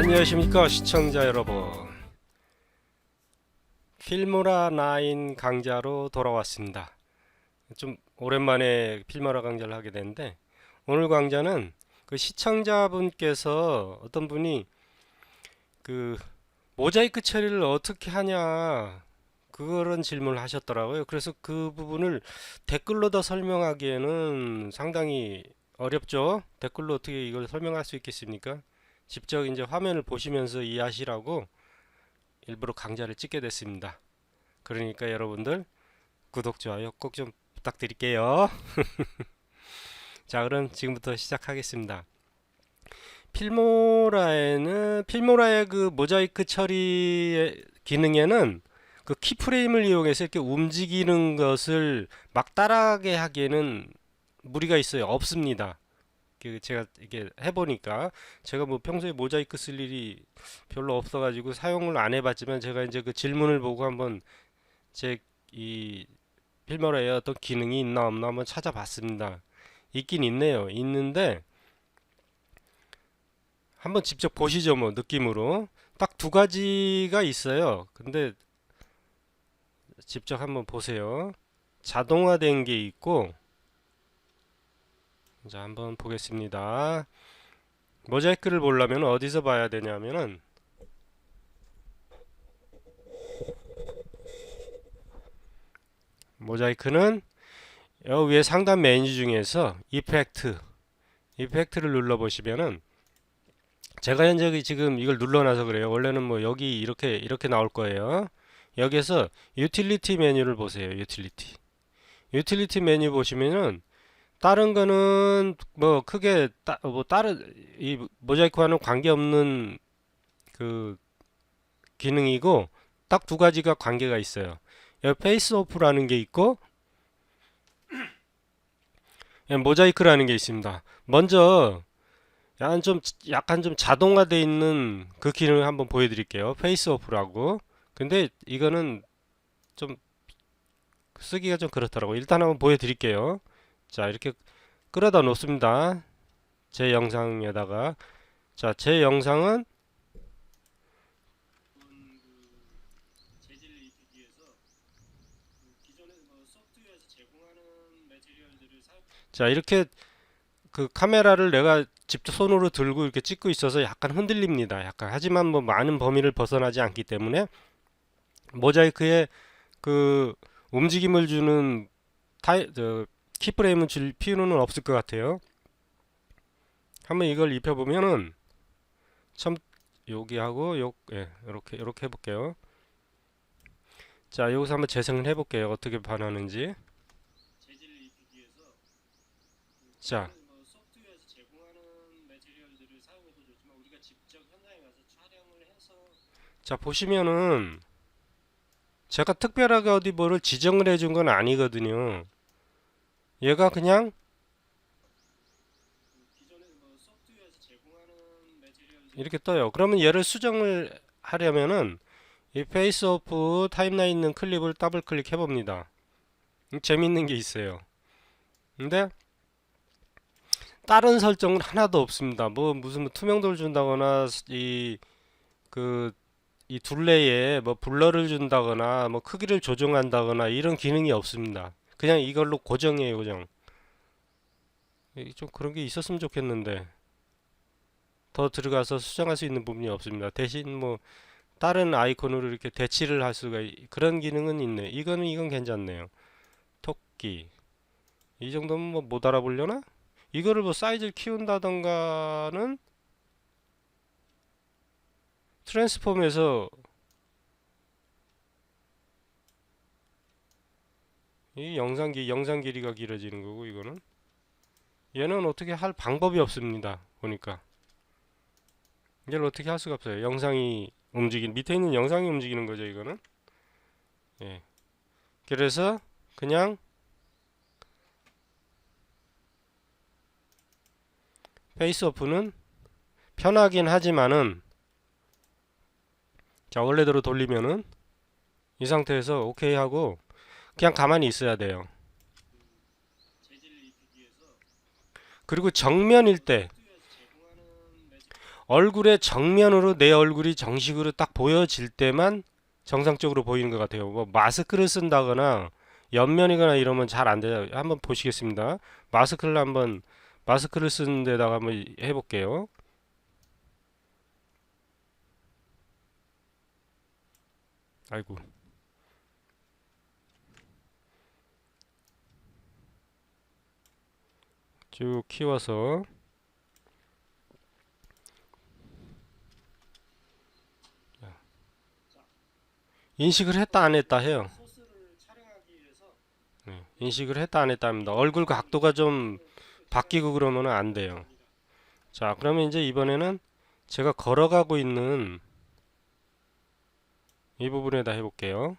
안녕하십니까 시청자 여러분. 필모라 9 강좌로 돌아왔습니다. 좀 오랜만에 필모라 강좌를 하게 되는데, 오늘 강좌는 그 시청자분께서 어떤 분이 그 모자이크 처리를 어떻게 하냐 그런 질문을 하셨더라고요. 그래서 그 부분을 댓글로 더 설명하기에는 상당히 어렵죠. 댓글로 어떻게 이걸 설명할 수 있겠습니까? 직접 이제 화면을 보시면서 이해하시라고 일부러 강좌를 찍게 됐습니다. 그러니까 여러분들 구독, 좋아요 꼭 좀 부탁드릴게요. 자, 그럼 지금부터 시작하겠습니다. 필모라의 그 모자이크 처리 기능에는 그 키프레임을 이용해서 이렇게 움직이는 것을 막 따라하게 하기에는 무리가 있어요. 없습니다. 제가 이게 해보니까, 제가 뭐 평소에 모자이크 쓸 일이 별로 없어가지고 사용을 안 해봤지만, 제가 이제 그 질문을 보고 한번 제 이 필모라에 어떤 기능이 있나 없나 한번 찾아봤습니다. 있긴 있네요. 있는데 한번 직접 보시죠. 뭐 느낌으로 딱 두 가지가 있어요. 근데 직접 한번 보세요. 자동화된 게 있고, 자 한번 보겠습니다. 모자이크를 보려면 어디서 봐야 되냐면은, 모자이크는 여기 위에 상단 메뉴 중에서 이펙트를 눌러 보시면은, 제가 현재 지금 이걸 눌러놔서 그래요. 원래는 뭐 여기 이렇게 나올 거예요. 여기서 유틸리티 메뉴를 보세요. 유틸리티 메뉴 보시면은, 다른 거는 뭐 크게 뭐 다른 이 모자이크와는 관계없는 그 기능이고, 딱 두 가지가 관계가 있어요. 여기 페이스 오프라는 게 있고, 모자이크라는 게 있습니다. 먼저 약간 좀 자동화되어 있는 그 기능을 한번 보여드릴게요. 페이스 오프라고. 근데 이거는 좀 쓰기가 좀 그렇더라고. 일단 한번 보여드릴게요. 자, 이렇게 끌어다 놓습니다. 제 영상에다가. 자, 제 영상은 자, 이렇게 그 카메라를 내가 직접 손으로 들고 이렇게 찍고 있어서 약간 흔들립니다. 약간. 하지만 뭐 많은 범위를 벗어나지 않기 때문에 모자이크에 그 움직임을 주는 키프레임을 줄 필요는 없을 것 같아요. 한번 이걸 입혀보면은, 처음 여기 하고 이렇게 해볼게요. 자, 여기서 한번 재생을 해볼게요. 어떻게 반하는지. 자, 자 보시면은, 제가 특별하게 어디 뭐를 지정을 해준 건 아니거든요. 얘가 그냥 이렇게 떠요. 그러면 얘를 수정을 하려면은 이 페이스 오프 타임라인 있는 클립을 더블 클릭해 봅니다. 재밌는 게 있어요. 근데 다른 설정은 하나도 없습니다. 뭐 무슨 투명도를 준다거나 그 이 둘레에 뭐 블러를 준다거나 뭐 크기를 조정한다거나 이런 기능이 없습니다. 그냥 이걸로 고정이에요, 고정. 좀 그런 게 있었으면 좋겠는데, 더 들어가서 수정할 수 있는 부분이 없습니다. 대신 뭐 다른 아이콘으로 이렇게 대치를 할 수가 그런 기능은 있네. 이건 괜찮네요. 토끼 이 정도면 뭐 못 알아보려나? 이거를 뭐 사이즈를 키운다던가는 트랜스폼에서 이 영상 길이가 길어지는 거고, 이거는 얘는 어떻게 할 방법이 없습니다. 보니까 이걸 어떻게 할 수가 없어요. 영상이 밑에 있는 영상이 움직이는 거죠, 이거는. 예. 그래서 그냥 페이스 오프는 편하긴 하지만은, 자 원래대로 돌리면은 이 상태에서 오케이 하고 그냥 가만히 있어야 돼요. 그리고 정면일 때 얼굴의 정면으로 내 얼굴이 정식으로 딱 보여질 때만 정상적으로 보이는 것 같아요. 뭐 마스크를 쓴다거나 옆면이거나 이러면 잘 안 돼요. 한번 보시겠습니다. 마스크를 쓰는 데다가 한번 해볼게요. 아이고. 쭉 키워서 인식을 했다 안 했다 해요. 네, 인식을 했다 안 했다 합니다. 얼굴 각도가 좀 바뀌고 그러면 안 돼요. 자, 그러면 이제 이번에는 제가 걸어가고 있는 이 부분에다 해볼게요.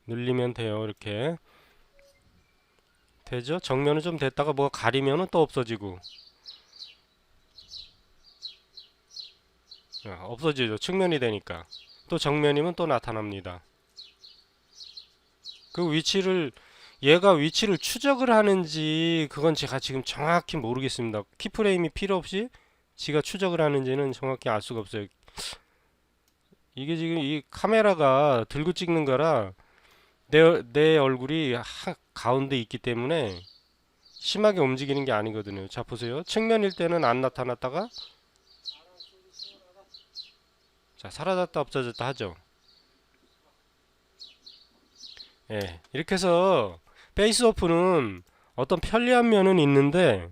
늘리면 돼요. 이렇게 되죠? 정면은 좀 됐다가 뭐가 가리면은 또 없어지고. 없어지죠. 측면이 되니까. 또 정면이면 또 나타납니다. 그 위치를 얘가 위치를 추적을 하는지 그건 제가 지금 정확히 모르겠습니다. 키프레임이 필요 없이 지가 추적을 하는지는 정확히 알 수가 없어요. 이게 지금 이 카메라가 들고 찍는 거라 내 얼굴이 가운데 있기 때문에 심하게 움직이는 게 아니거든요. 자, 보세요. 측면일 때는 안 나타났다가 자, 사라졌다 없어졌다 하죠. 예, 이렇게 해서 페이스오프는 어떤 편리한 면은 있는데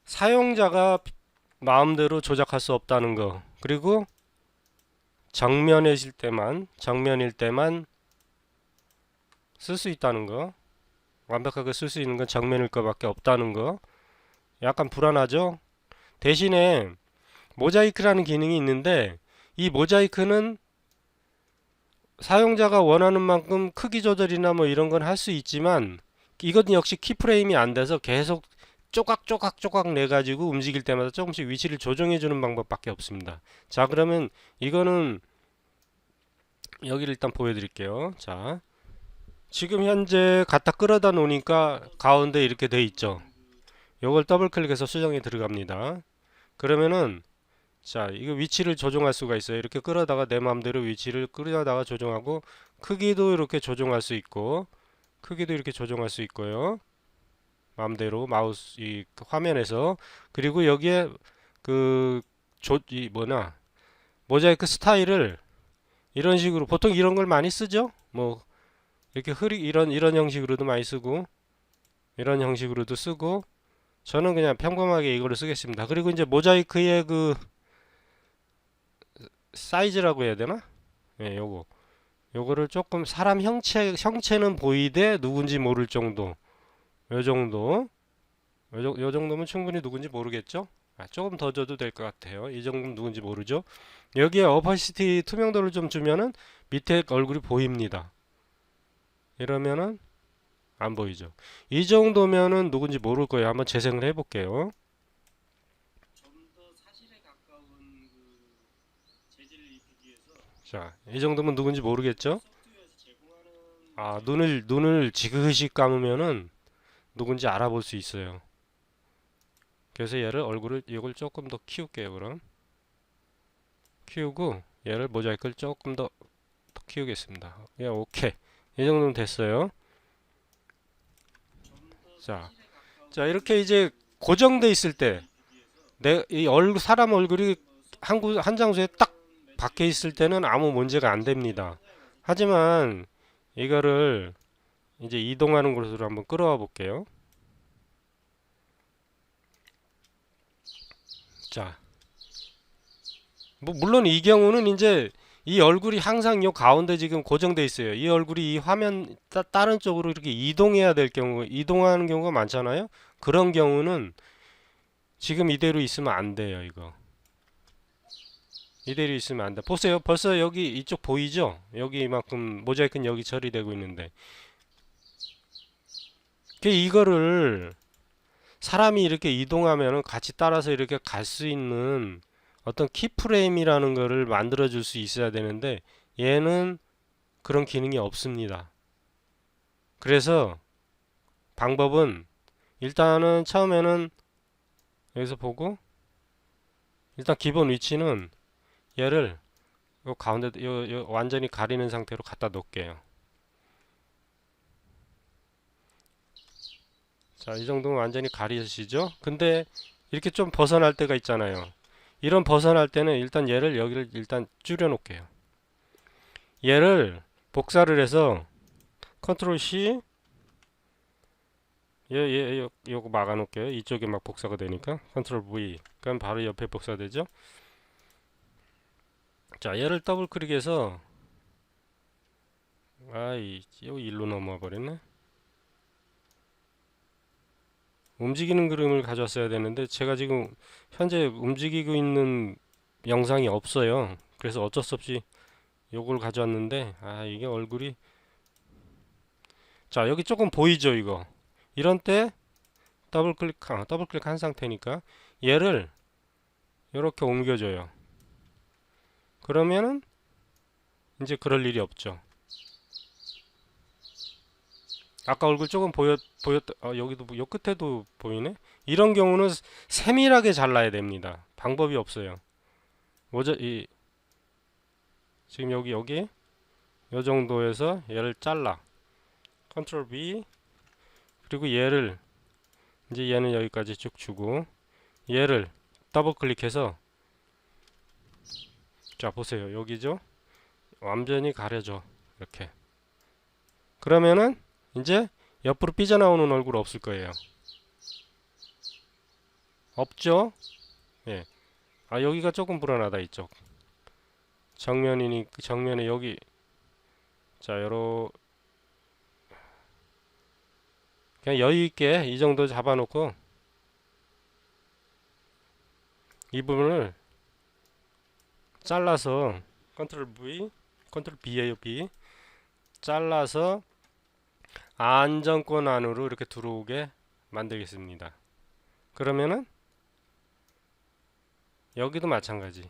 사용자가 마음대로 조작할 수 없다는 거, 그리고 정면일 때만 쓸 수 있다는 거, 완벽하게 쓸 수 있는 건 정면일 거밖에 없다는 거, 약간 불안하죠? 대신에 모자이크라는 기능이 있는데 이 모자이크는 사용자가 원하는 만큼 크기 조절이나 뭐 이런 건 할 수 있지만 이건 역시 키프레임이 안 돼서 계속 쪼각쪼각 내 가지고 움직일 때마다 조금씩 위치를 조정해 주는 방법밖에 없습니다. 자, 그러면 이거는 여기를 일단 보여드릴게요. 자, 지금 현재 갖다 끌어다 놓으니까 가운데 이렇게 돼 있죠. 요걸 더블 클릭해서 수정에 들어갑니다. 그러면은 자, 이거 위치를 조정할 수가 있어요. 이렇게 끌어다가 내 마음대로 위치를 끌어다가 조정하고 크기도 이렇게 조정할 수 있고 크기도 이렇게 조정할 수 있고요. 마음대로 마우스 이 화면에서. 그리고 여기에 이 뭐냐 모자이크 스타일을 이런 식으로 보통 이런 걸 많이 쓰죠. 뭐 이렇게 이런 형식으로도 많이 쓰고 이런 형식으로도 쓰고 저는 그냥 평범하게 이거를 쓰겠습니다. 그리고 이제 모자이크의 그 사이즈라고 해야 되나? 예, 요거를 조금 사람 형체는 보이되 누군지 모를 정도. 요 정도. 요 정도면 충분히 누군지 모르겠죠? 조금 더 줘도 될 것 같아요. 이 정도면 누군지 모르죠? 여기에 어퍼시티 투명도를 좀 주면은 밑에 얼굴이 보입니다. 이러면은 안 보이죠? 이 정도면은 누군지 모를 거예요. 한번 재생을 해볼게요. 자, 이 정도면 누군지 모르겠죠? 눈을 지그시 감으면은 누군지 알아볼 수 있어요. 그래서 이걸 조금 더 키울게요. 그럼 키우고 얘를 모자이크를 조금 더 키우겠습니다. 예, 오케이. 이 정도면 됐어요. 자, 이렇게 이제 고정돼 있을 때 이 사람 얼굴이 한 장소에 딱 박혀 있을 때는 아무 문제가 안 됩니다. 하지만 이거를 이제 이동하는 곳으로 한번 끌어와 볼게요. 자, 뭐 물론 이 경우는 이제 이 얼굴이 항상 요 가운데 지금 고정돼 있어요. 이 얼굴이 이 화면 다른 쪽으로 이렇게 이동해야 될 경우, 이동하는 경우가 많잖아요. 그런 경우는 지금 이대로 있으면 안 돼요. 이대로 있으면 안 돼. 보세요. 벌써 여기 이쪽 보이죠? 여기 이만큼 모자이크는 여기 처리되고 있는데 이거를 사람이 이렇게 이동하면 같이 따라서 이렇게 갈 수 있는 어떤 키프레임이라는 거를 만들어 줄 수 있어야 되는데 얘는 그런 기능이 없습니다. 그래서 방법은 일단은 처음에는 여기서 보고 일단 기본 위치는 얘를 요 가운데 요 완전히 가리는 상태로 갖다 놓을게요. 자, 이 정도면 완전히 가리시죠? 근데 이렇게 좀 벗어날 때가 있잖아요. 이런 벗어날 때는 일단 얘를 여기를 일단 줄여 놓을게요. 얘를 복사를 해서 컨트롤 C 요거 막아 놓을게요. 이쪽에 막 복사가 되니까 컨트롤 V 그럼 바로 옆에 복사되죠. 자, 얘를 더블 클릭해서 요 일로 넘어와 버렸네. 움직이는 그림을 가져왔어야 되는데 제가 지금 현재 움직이고 있는 영상이 없어요. 그래서 어쩔 수 없이 요걸 가져왔는데 이게 얼굴이 자, 여기 조금 보이죠 이거. 이런 때 더블 클릭한 상태니까 얘를 이렇게 옮겨줘요. 그러면은 이제 그럴 일이 없죠. 아까 얼굴 조금 여기도 요 끝에도 보이네. 이런 경우는 세밀하게 잘라야 됩니다. 방법이 없어요. 지금 여기 요 정도에서 얘를 잘라. 컨트롤 V 그리고 얘를 이제 얘는 여기까지 쭉 주고 얘를 더블 클릭해서 자, 보세요. 여기죠. 완전히 가려져. 이렇게. 그러면은 이제 옆으로 삐져나오는 얼굴 없을 거예요. 없죠? 예. 여기가 조금 불안하다 이쪽. 정면에 여기 자, 그냥 여유 있게 이 정도 잡아놓고 이 부분을 잘라서 컨트롤 V, 컨트롤 B예요, B. 잘라서 안정권 안으로 이렇게 들어오게 만들겠습니다. 그러면은 여기도 마찬가지.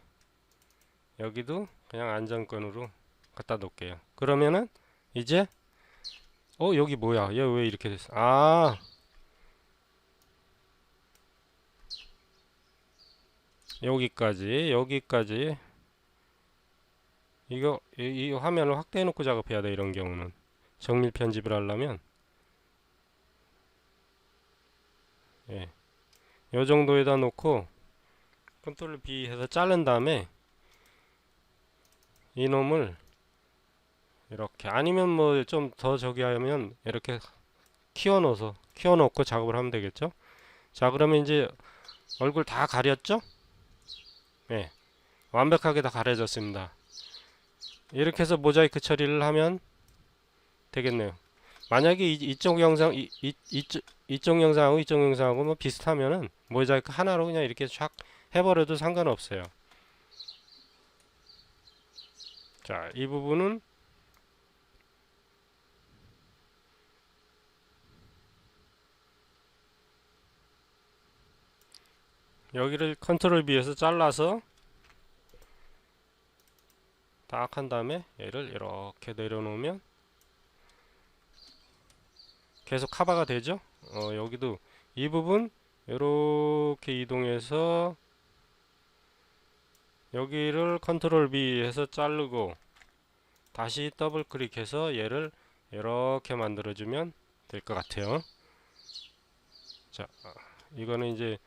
여기도 그냥 안정권으로 갖다 놓을게요. 그러면은 이제 여기 뭐야? 얘 왜 이렇게 됐어? 여기까지 이 화면을 확대해 놓고 작업해야 돼. 이런 경우는 정밀 편집을 하려면 요 정도에다 놓고 컨트롤 B 해서 자른 다음에 이놈을 이렇게 아니면 뭐 좀 더 저기 하면 이렇게 키워놓고 작업을 하면 되겠죠. 자, 그러면 이제 얼굴 다 가렸죠? 네, 완벽하게 다 가려졌습니다. 이렇게 해서 모자이크 처리를 하면 되겠네요. 만약에 이쪽 영상하고 이쪽 영상하고 뭐 비슷하면은 모자이크 하나로 그냥 이렇게 쫙 해버려도 상관없어요. 자, 이 부분은 여기를 컨트롤 B에서 잘라서 딱 한 다음에 얘를 이렇게 내려놓으면 계속 커버가 되죠. 여기도 이 부분 이렇게 이동해서 여기를 컨트롤 B 해서 자르고 다시 더블 클릭해서 얘를 이렇게 만들어주면 될 것 같아요. 자, 이거는 이제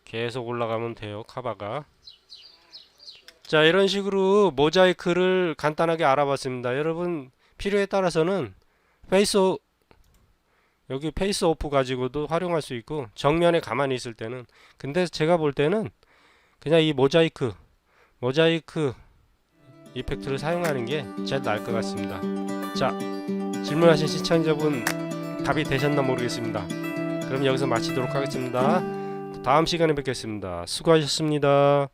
계속 올라가면 돼요. 커버가. 자, 이런 식으로 모자이크를 간단하게 알아봤습니다. 여러분 필요에 따라서는 여기 페이스 오프 가지고도 활용할 수 있고 정면에 가만히 있을 때는 근데 제가 볼 때는 그냥 이 모자이크 이펙트를 사용하는 게 제일 나을 것 같습니다. 자, 질문하신 시청자분 답이 되셨나 모르겠습니다. 그럼 여기서 마치도록 하겠습니다. 다음 시간에 뵙겠습니다. 수고하셨습니다.